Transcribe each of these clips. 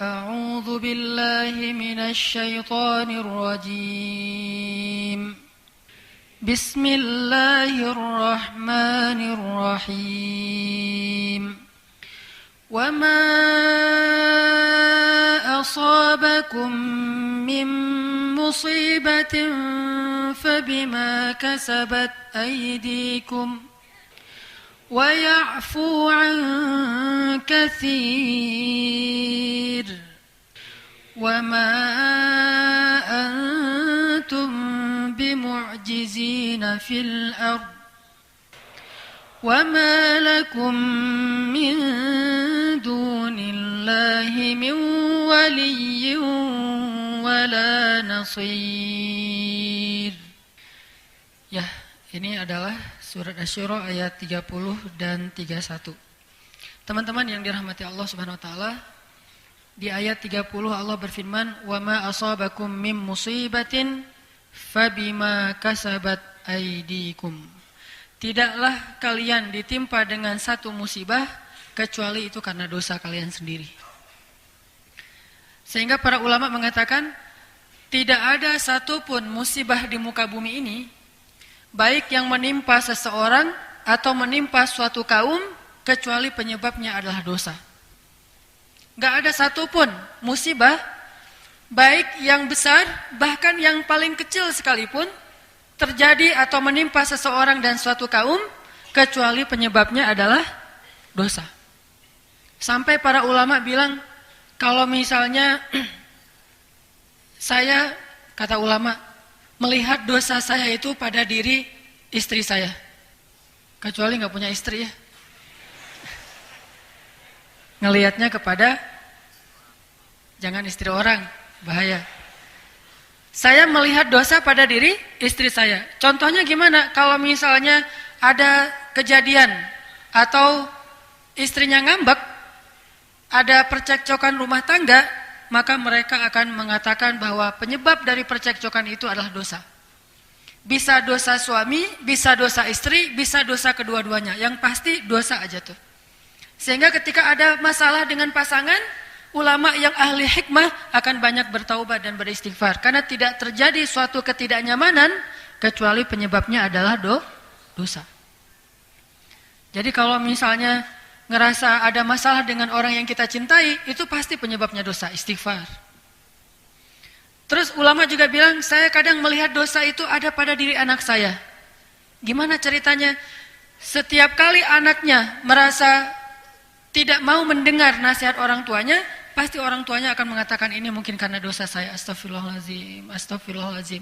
أعوذ بالله من الشيطان الرجيم بسم الله الرحمن الرحيم وما أصابكم من مصيبة فبما كسبت أيديكم ويعفو عن كثير وما أنتم بمعجزين في الأرض وما لكم من دون الله من ولي ولا نصير. Ya, ini adalah surat Asy-Syura ayat 30 dan 31. Teman-teman yang dirahmati Allah Subhanahu wa taala, di ayat 30 Allah berfirman, "Wa ma asabakum mim musibatin fabima kasabat aydikum." Tidaklah kalian ditimpa dengan satu musibah kecuali itu karena dosa kalian sendiri. Sehingga para ulama mengatakan tidak ada satupun musibah di muka bumi ini, baik yang menimpa seseorang atau menimpa suatu kaum, kecuali penyebabnya adalah dosa. Gak ada satupun musibah, baik yang besar, bahkan yang paling kecil sekalipun, terjadi atau menimpa seseorang dan suatu kaum, kecuali penyebabnya adalah dosa. Sampai para ulama bilang, kalau misalnya saya, kata ulama, melihat dosa saya itu pada diri istri saya. Kecuali gak punya istri ya. Ngelihatnya kepada, jangan istri orang, bahaya. Saya melihat dosa pada diri istri saya. Contohnya gimana? Kalau misalnya ada kejadian atau istrinya ngambek, ada percekcokan rumah tangga, maka mereka akan mengatakan bahwa penyebab dari percekcokan itu adalah dosa. Bisa dosa suami, bisa dosa istri, bisa dosa kedua-duanya. Yang pasti dosa aja tuh. Sehingga ketika ada masalah dengan pasangan, ulama yang ahli hikmah akan banyak bertaubat dan beristighfar. Karena tidak terjadi suatu ketidaknyamanan, kecuali penyebabnya adalah dosa. Jadi kalau misalnya ngerasa ada masalah dengan orang yang kita cintai, itu pasti penyebabnya dosa, istighfar. Terus ulama juga bilang, saya kadang melihat dosa itu ada pada diri anak saya. Gimana ceritanya? Setiap kali anaknya merasa tidak mau mendengar nasihat orang tuanya, pasti orang tuanya akan mengatakan ini mungkin karena dosa saya, astagfirullahaladzim, astagfirullahaladzim.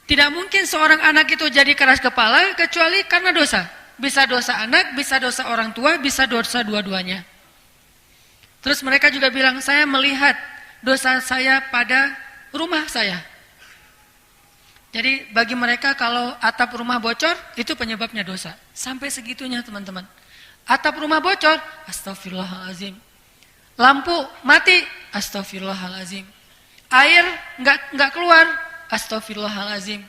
Tidak mungkin seorang anak itu jadi keras kepala kecuali karena dosa. Bisa dosa anak, bisa dosa orang tua, bisa dosa dua-duanya. Terus mereka juga bilang, saya melihat dosa saya pada rumah saya. Jadi bagi mereka kalau atap rumah bocor, itu penyebabnya dosa. Sampai segitunya teman-teman. Atap rumah bocor, astagfirullahaladzim. Lampu mati, astagfirullahaladzim. Air nggak keluar, astagfirullahaladzim.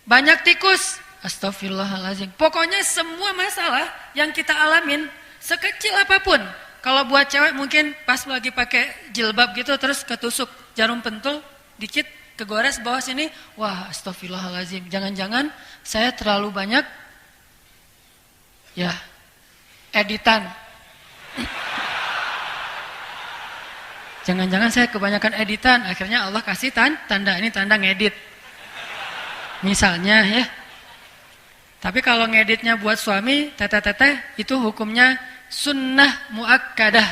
Banyak tikus, astagfirullahaladzim. Pokoknya semua masalah yang kita alamin, sekecil apapun. Kalau buat cewek mungkin pas lagi pakai jilbab gitu, terus ketusuk jarum pentul, dikit kegores bawah sini, wah astagfirullahaladzim. Jangan-jangan saya terlalu banyak ya editan. Jangan-jangan saya kebanyakan editan, akhirnya Allah kasih tanda, ini tanda ngedit. Misalnya ya. Tapi kalau ngeditnya buat suami, teteh-teteh, itu hukumnya sunnah muakkadah.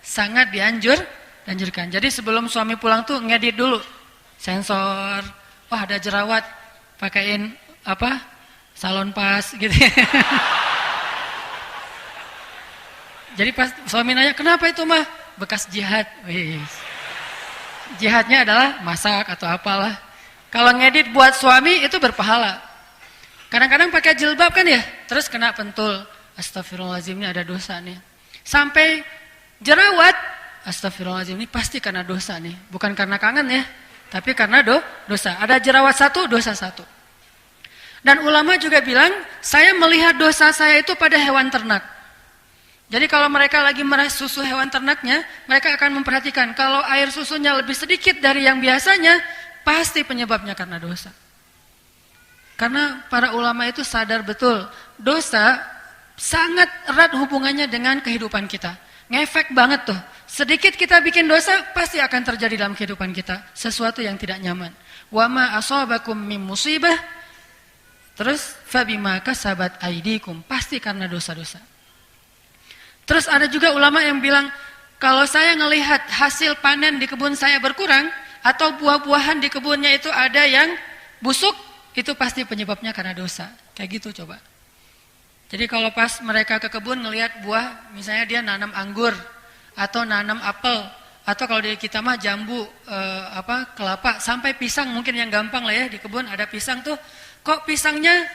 Sangat dianjurkan. Jadi sebelum suami pulang tuh ngedit dulu. Sensor, wah ada jerawat, pakaiin apa? Salon pas gitu. Jadi pas suami nanya, kenapa itu mah? Bekas jihad. Wih. Jihadnya adalah masak atau apalah. Kalau ngedit buat suami itu berpahala. Kadang-kadang pakai jilbab kan ya, terus kena pentul. Astagfirullahaladzim, ini ada dosa nih. Sampai jerawat, astagfirullahaladzim, ini pasti karena dosa nih. Bukan karena kangen ya, tapi karena dosa. Ada jerawat satu, dosa satu. Dan ulama juga bilang, saya melihat dosa saya itu pada hewan ternak. Jadi kalau mereka lagi meras susu hewan ternaknya, mereka akan memperhatikan kalau air susunya lebih sedikit dari yang biasanya, pasti penyebabnya karena dosa. Karena para ulama itu sadar betul, dosa sangat erat hubungannya dengan kehidupan kita. Ngefek banget tuh. Sedikit kita bikin dosa, pasti akan terjadi dalam kehidupan kita sesuatu yang tidak nyaman. Wa ma asabakum min musibah, terus fabima kasabat aydikum, pasti karena dosa-dosa. Terus ada juga ulama yang bilang, kalau saya ngelihat hasil panen di kebun saya berkurang, atau buah-buahan di kebunnya itu ada yang busuk, itu pasti penyebabnya karena dosa. Kayak gitu coba. Jadi kalau pas mereka ke kebun ngelihat buah, misalnya dia nanam anggur, atau nanam apel, atau kalau di kita mah jambu, kelapa, sampai pisang mungkin yang gampang lah ya, di kebun ada pisang tuh, kok pisangnya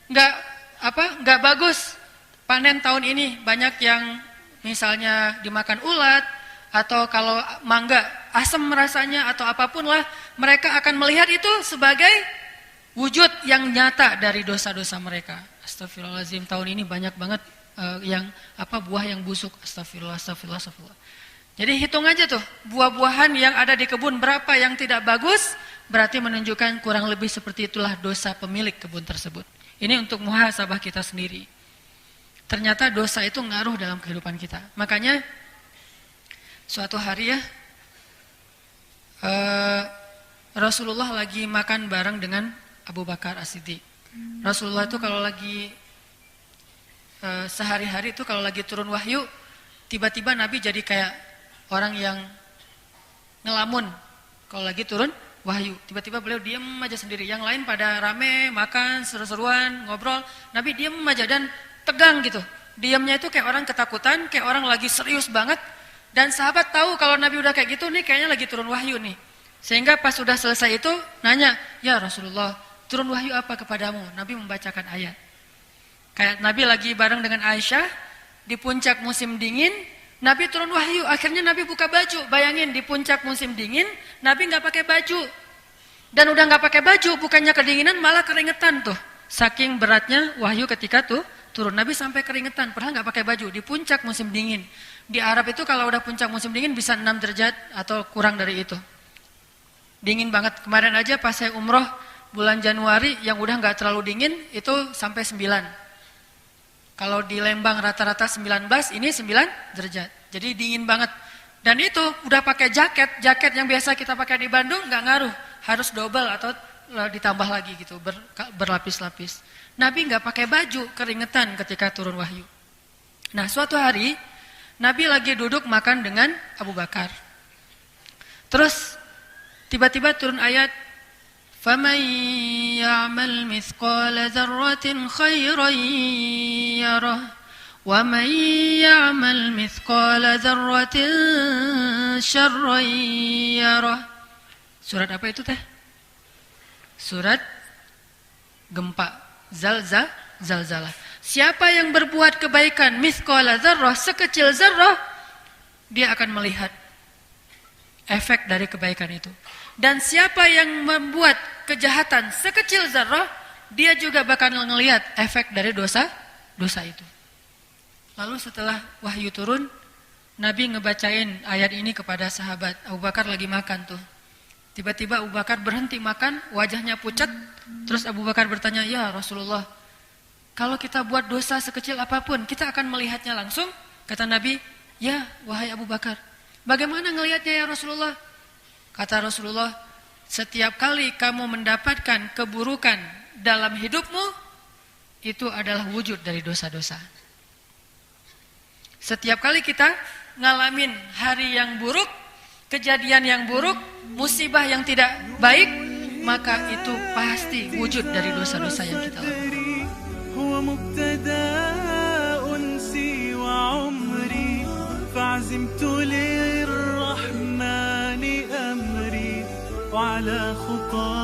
nggak bagus. Panen tahun ini banyak yang misalnya dimakan ulat, atau kalau mangga asam rasanya atau apapun lah, mereka akan melihat itu sebagai wujud yang nyata dari dosa-dosa mereka. Astagfirullahaladzim, tahun ini banyak banget buah yang busuk. Astagfirullah. Jadi hitung aja tuh, buah-buahan yang ada di kebun berapa yang tidak bagus, berarti menunjukkan kurang lebih seperti itulah dosa pemilik kebun tersebut. Ini untuk muhasabah kita sendiri. Ternyata dosa itu ngaruh dalam kehidupan kita. Makanya suatu hari ya, Rasulullah lagi makan bareng dengan Abu Bakar As-Siddiq. Rasulullah itu kalau lagi sehari-hari itu kalau lagi turun wahyu, tiba-tiba Nabi jadi kayak orang yang ngelamun. Kalau lagi turun wahyu, tiba-tiba beliau diam aja sendiri. Yang lain pada rame, makan, seru-seruan, ngobrol. Nabi diam aja dan tegang gitu. Diamnya itu kayak orang ketakutan, kayak orang lagi serius banget. Dan sahabat tahu kalau Nabi udah kayak gitu nih, kayaknya lagi turun wahyu nih. Sehingga pas sudah selesai itu nanya, "Ya Rasulullah, turun wahyu apa kepadamu?" Nabi membacakan ayat. Kayak Nabi lagi bareng dengan Aisyah di puncak musim dingin, Nabi turun wahyu. Akhirnya Nabi buka baju. Bayangin di puncak musim dingin, Nabi nggak pakai baju. Dan udah nggak pakai baju, bukannya kedinginan malah keringetan tuh. Saking beratnya wahyu ketika tuh turun, Nabi sampai keringetan, padahal nggak pakai baju di puncak musim dingin. Di Arab itu kalau udah puncak musim dingin bisa 6 derajat atau kurang dari itu. Dingin banget. Kemarin aja pas saya umroh bulan Januari yang udah nggak terlalu dingin itu sampai 9. Kalau di Lembang rata-rata 19, ini 9 derajat. Jadi dingin banget. Dan itu udah pakai jaket yang biasa kita pakai di Bandung nggak ngaruh, harus double atau ditambah lagi gitu, berlapis-lapis. Nabi nggak pakai baju, keringetan ketika turun wahyu. Nah, suatu hari Nabi lagi duduk makan dengan Abu Bakar. Terus tiba-tiba turun ayat, "Faman ya'mal mithqala dzarratin khairan yarah, wa man ya'mal mithqala dzarratin syarran yarah." Surat apa itu teh? Surat gempa. Zalzalah. Siapa yang berbuat kebaikan mithqala dzarrah, sekecil zarrah, dia akan melihat efek dari kebaikan itu. Dan siapa yang membuat kejahatan sekecil zarrah, dia juga bakal melihat efek dari dosa itu. Lalu setelah wahyu turun, Nabi ngebacain ayat ini kepada sahabat. Abu Bakar lagi makan tuh. Tiba-tiba Abu Bakar berhenti makan, wajahnya pucat. Terus Abu Bakar bertanya, "Ya Rasulullah, kalau kita buat dosa sekecil apapun, kita akan melihatnya langsung?" Kata Nabi, "Ya, wahai Abu Bakar. Bagaimana ngelihatnya ya Rasulullah?" Kata Rasulullah, "Setiap kali kamu mendapatkan keburukan dalam hidupmu, itu adalah wujud dari dosa-dosa. Setiap kali kita ngalamin hari yang buruk, kejadian yang buruk, musibah yang tidak baik, maka itu pasti wujud dari dosa-dosa yang kita lakukan." فعزمت للرحمن أمري وعلى خطى